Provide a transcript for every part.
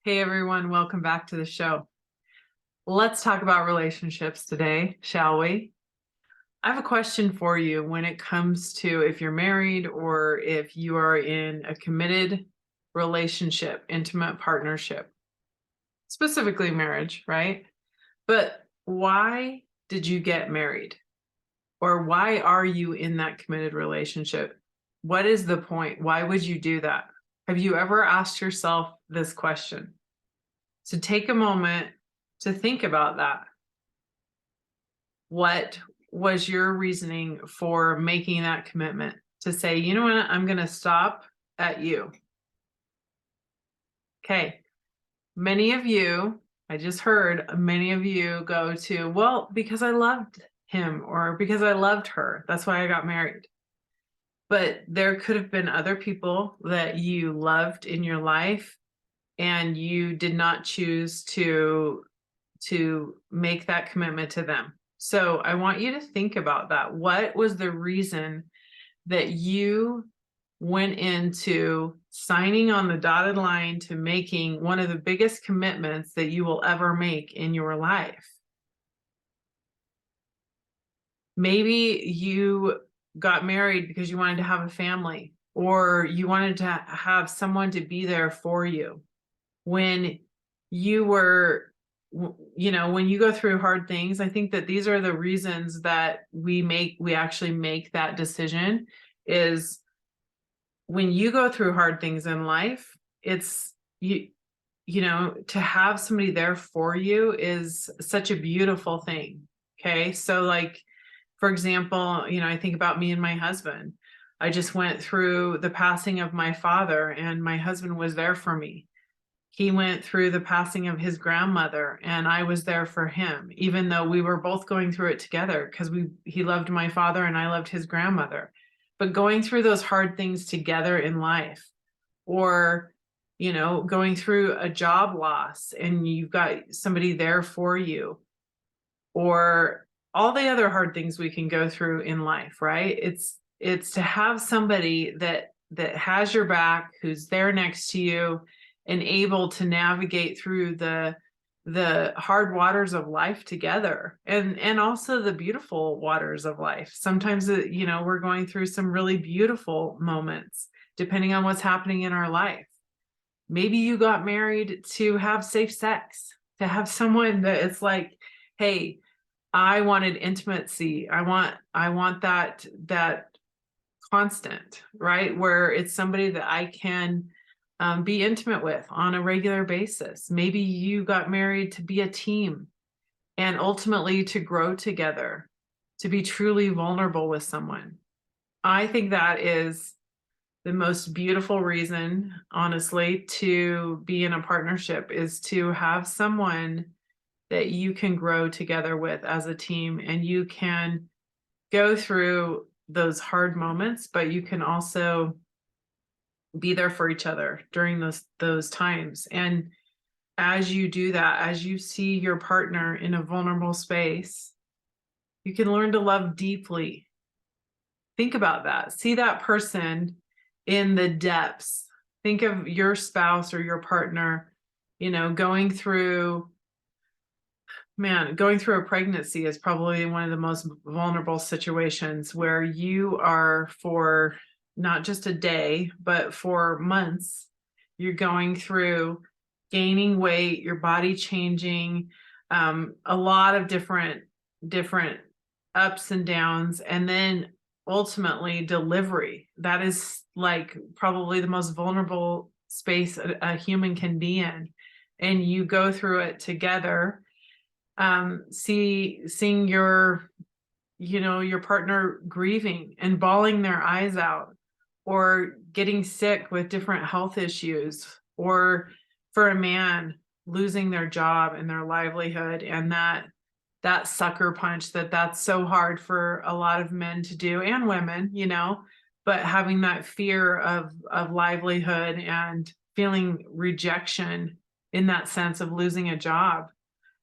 Hey everyone, welcome back to the show. Let's talk about relationships today, shall we? I have a question for you when it comes to if you're married or if you are in a committed relationship, intimate partnership, specifically marriage, right? But why did you get married? Or why are you in that committed relationship? What is the point? Why would you do that? Have you ever asked yourself this question? So take a moment to think about that. What was your reasoning for making that commitment to say, you know what, I'm going to stop at you? Okay. Many of you, I just heard many of you go to, well, because I loved him or because I loved her. That's why I got married. But there could have been other people that you loved in your life and you did not choose to make that commitment to them. So I want you to think about that. What was the reason that you went into signing on the dotted line to making one of the biggest commitments that you will ever make in your life? Maybe you got married because you wanted to have a family, or you wanted to have someone to be there for you when you were, when you go through hard things. I think that these are the reasons that we actually make that decision. Is when you go through hard things in life, it's to have somebody there for you is such a beautiful thing. Okay, so like, for example, I think about me and my husband. I just went through the passing of my father, and my husband was there for me. He went through the passing of his grandmother, and I was there for him, even though we were both going through it together, because he loved my father and I loved his grandmother. But going through those hard things together in life, or going through a job loss and you've got somebody there for you, or all the other hard things we can go through in life, right? It's to have somebody that has your back, who's there next to you and able to navigate through the hard waters of life together, and also the beautiful waters of life. Sometimes we're going through some really beautiful moments depending on what's happening in our life. Maybe you got married to have safe sex, to have someone that it's like, hey, I wanted intimacy. I want that constant, right? Where it's somebody that I can be intimate with on a regular basis. Maybe you got married to be a team and ultimately to grow together, to be truly vulnerable with someone. I think that is the most beautiful reason, honestly, to be in a partnership, is to have someone that you can grow together with as a team, and you can go through those hard moments, but you can also be there for each other during those times. And as you do that, as you see your partner in a vulnerable space, you can learn to love deeply. Think about that. See that person in the depths. Think of your spouse or your partner, going through, going through a pregnancy is probably one of the most vulnerable situations, where you are, for not just a day, but for months, you're going through gaining weight, your body changing, a lot of different ups and downs, and then ultimately delivery. That is like probably the most vulnerable space a human can be in, and you go through it together. Seeing your partner grieving and bawling their eyes out, or getting sick with different health issues, or for a man losing their job and their livelihood, and that sucker punch that's so hard for a lot of men to do, and women, but having that fear of livelihood and feeling rejection in that sense of losing a job,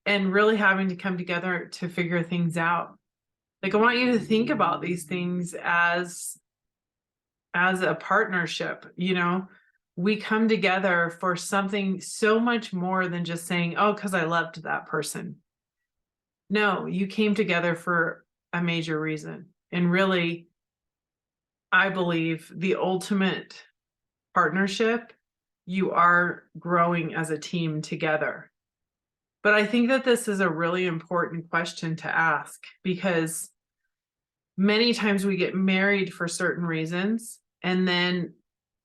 and really having to come together to figure things out. Like, I want you to think about these things as a partnership. we come together for something so much more than just saying, oh, because I loved that person. No, you came together for a major reason. And really, I believe the ultimate partnership, you are growing as a team together. But I think that this is a really important question to ask, because many times we get married for certain reasons, and then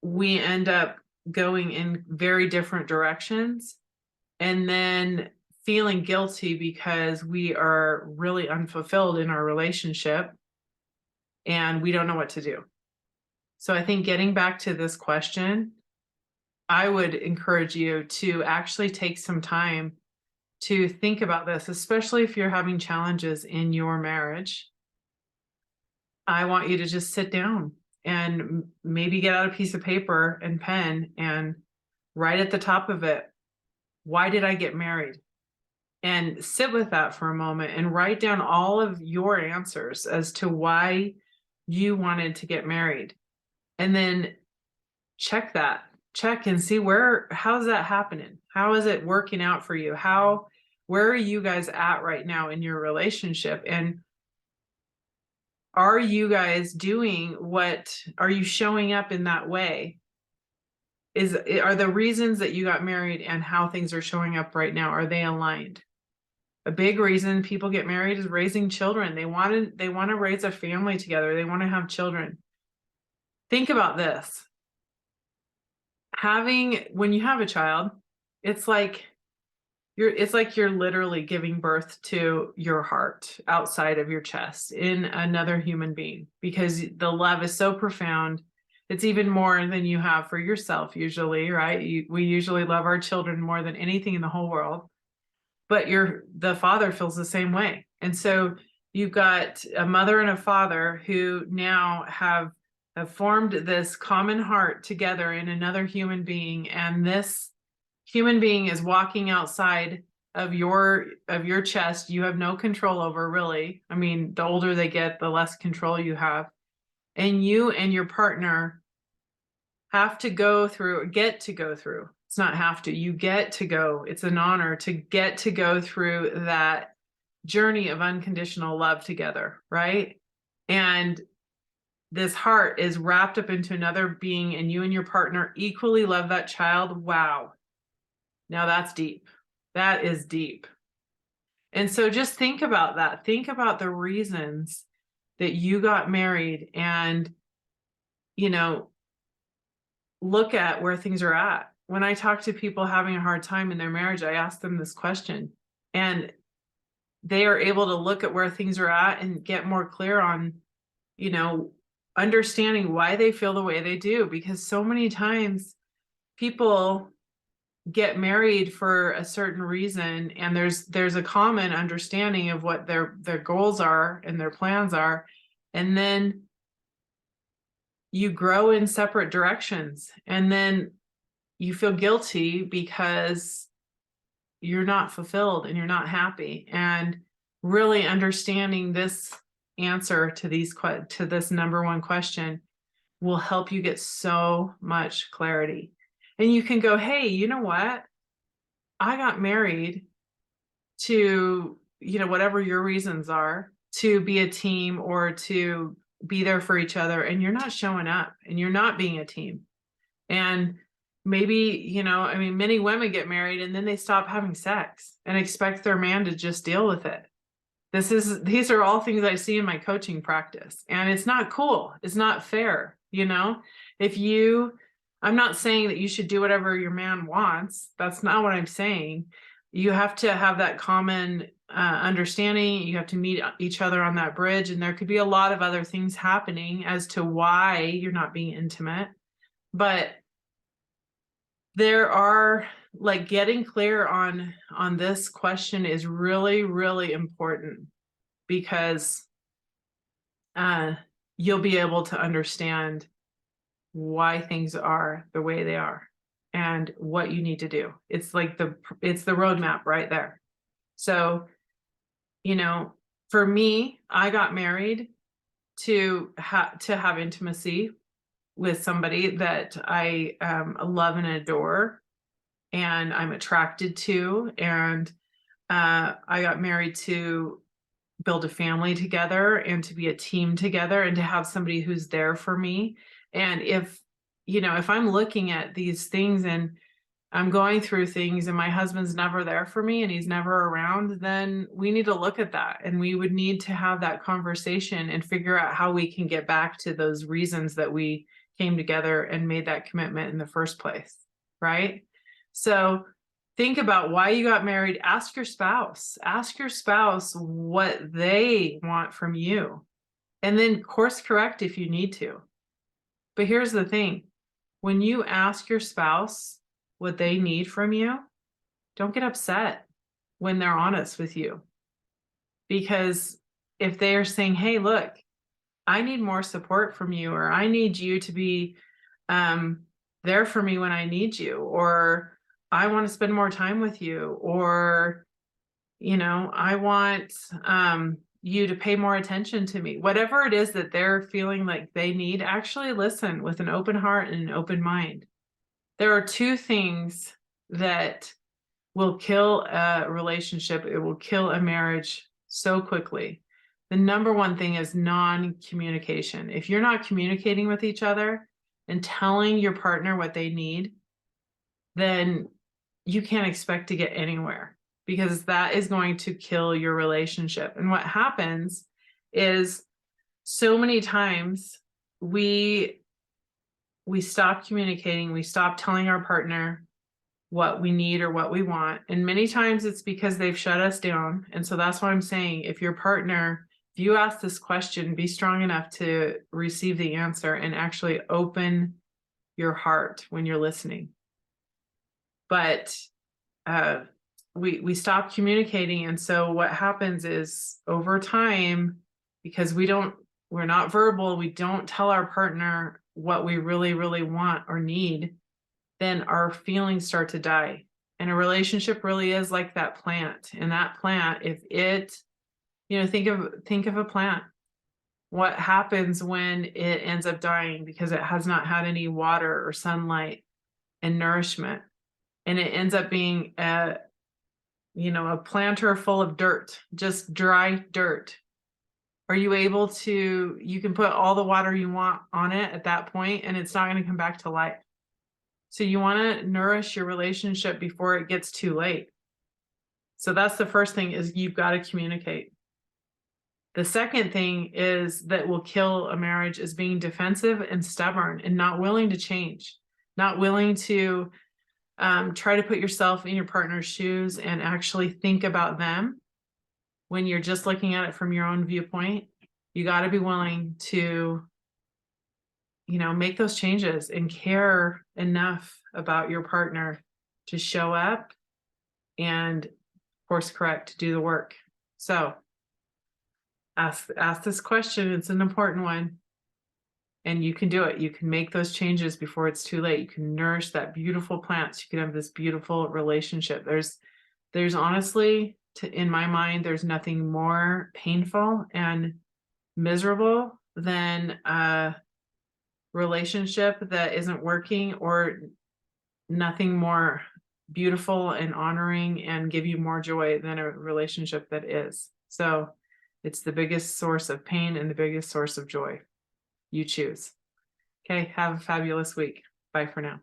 we end up going in very different directions, and then feeling guilty because we are really unfulfilled in our relationship and we don't know what to do. So I think getting back to this question, I would encourage you to actually take some time to think about this, especially if you're having challenges in your marriage. I want you to just sit down and maybe get out a piece of paper and pen and write at the top of it, why did I get married? And sit with that for a moment and write down all of your answers as to why you wanted to get married. And then check and see how's that happening? How is it working out for you? Where are you guys at right now in your relationship? And are you guys are you showing up in that way? Are the reasons that you got married and how things are showing up right now, are they aligned? A big reason people get married is raising children. They want to raise a family together. They want to have children. Think about this. When you have a child, it's like you're literally giving birth to your heart outside of your chest in another human being, because the love is so profound. It's even more than you have for yourself usually, right? We usually love our children more than anything in the whole world, but the father feels the same way. And so you've got a mother and a father who now have formed this common heart together in another human being, and this human being is walking outside of your chest. You have no control over, really. I mean, the older they get, the less control you have. And you and your partner get to go through. It's not have to, you get to go. It's an honor to get to go through that journey of unconditional love together, right? And this heart is wrapped up into another being, and you and your partner equally love that child. Wow. Now that's deep. That is deep. And so just think about that. Think about the reasons that you got married, and, look at where things are at. When I talk to people having a hard time in their marriage, I ask them this question, and they are able to look at where things are at and get more clear on, understanding why they feel the way they do. Because so many times people get married for a certain reason, and there's a common understanding of what their goals are and their plans are, and then you grow in separate directions, and then you feel guilty because you're not fulfilled and you're not happy. And really understanding this answer to this number one question will help you get so much clarity. And you can go, hey, you know what? I got married to, whatever your reasons are, to be a team or to be there for each other, and you're not showing up and you're not being a team. And maybe, many women get married and then they stop having sex and expect their man to just deal with it. These are all things I see in my coaching practice, and it's not cool. It's not fair. I'm not saying that you should do whatever your man wants. That's not what I'm saying. You have to have that common understanding. You have to meet each other on that bridge, and there could be a lot of other things happening as to why you're not being intimate. But there are, getting clear on this question is really, really important, because you'll be able to understand why things are the way they are and what you need to do. It's it's the roadmap right there. So, for me, I got married to have intimacy, with somebody that I love and adore and I'm attracted to. And I got married to build a family together and to be a team together and to have somebody who's there for me. And if, if I'm looking at these things and I'm going through things and my husband's never there for me and he's never around, then we need to look at that and we would need to have that conversation and figure out how we can get back to those reasons that we came together and made that commitment in the first place, right? So think about why you got married. Ask your spouse what they want from you, and then course correct if you need to. But here's the thing. When you ask your spouse what they need from you, don't get upset when they're honest with you. Because if they are saying, hey, look, I need more support from you, or I need you to be there for me when I need you, or I want to spend more time with you, or, I want you to pay more attention to me. Whatever it is that they're feeling like they need, actually listen with an open heart and an open mind. There are two things that will kill a relationship. It will kill a marriage so quickly. The number one thing is non-communication. If you're not communicating with each other and telling your partner what they need, then you can't expect to get anywhere, because that is going to kill your relationship. And what happens is so many times we stop communicating, we stop telling our partner what we need or what we want. And many times it's because they've shut us down. And so that's why I'm saying, if your partner, if you ask this question, be strong enough to receive the answer and actually open your heart when you're listening. But we stop communicating. And so what happens is, over time, because we're not verbal, we don't tell our partner what we really, really want or need, then our feelings start to die. And a relationship really is like that plant. And that plant, if it, think of a plant. What happens when it ends up dying because it has not had any water or sunlight and nourishment? And it ends up being a planter full of dirt, just dry dirt. Are you able to, you can put all the water you want on it at that point, and it's not going to come back to life. So you want to nourish your relationship before it gets too late. So that's the first thing, is you've got to communicate. The second thing is that will kill a marriage is being defensive and stubborn and not willing to change, not willing to try to put yourself in your partner's shoes and actually think about them. When you're just looking at it from your own viewpoint, you got to be willing to, make those changes and care enough about your partner to show up and course correct, to do the work. So ask this question. It's an important one. And you can do it. You can make those changes before it's too late. You can nourish that beautiful plant so you can have this beautiful relationship. There's honestly, in my mind, there's nothing more painful and miserable than a relationship that isn't working, or nothing more beautiful and honoring and give you more joy than a relationship that is. So it's the biggest source of pain and the biggest source of joy. You choose. Okay, have a fabulous week. Bye for now.